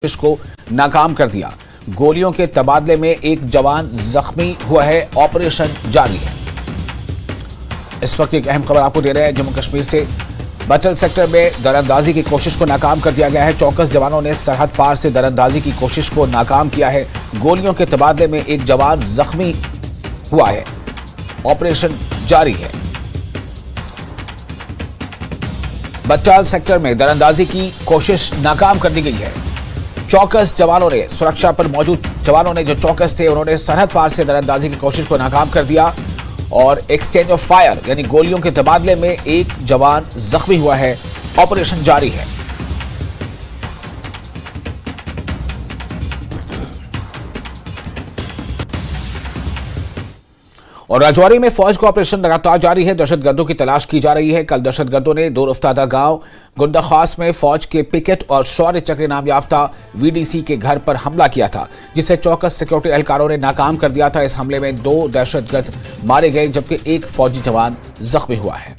कोशिश को नाकाम कर दिया। गोलियों के तबादले में एक जवान जख्मी हुआ है। ऑपरेशन जारी है। इस वक्त एक अहम खबर आपको दे रहे हैं। जम्मू कश्मीर से बटल सेक्टर में दरअंदाजी की कोशिश को नाकाम कर दिया गया है। चौकस जवानों ने सरहद पार से दरअंदाजी की कोशिश को नाकाम किया है। गोलियों के तबादले में एक जवान जख्मी हुआ है। ऑपरेशन जारी है। बटाल सेक्टर में दरअंदाजी की कोशिश नाकाम कर दी गई है। चौकस जवानों ने सुरक्षा पर मौजूद जवानों ने जो चौकस थे उन्होंने सरहद पार से दरअंदाजी की कोशिश को नाकाम कर दिया और एक्सचेंज ऑफ फायर यानी गोलियों के तबादले में एक जवान जख्मी हुआ है। ऑपरेशन जारी है। और राजौरी में फौज का ऑपरेशन लगातार जारी है। दहशतगर्दों की तलाश की जा रही है। कल दहशतगर्दों ने दूर उफ्तादा गांव गुंदाखास में फौज के पिकेट और शौर्य चक्र नाम याफ्ता वीडीसी के घर पर हमला किया था, जिसे चौकस सिक्योरिटी एहलकारों ने नाकाम कर दिया था। इस हमले में 2 दहशतगर्द मारे गए जबकि एक फौजी जवान जख्मी हुआ है।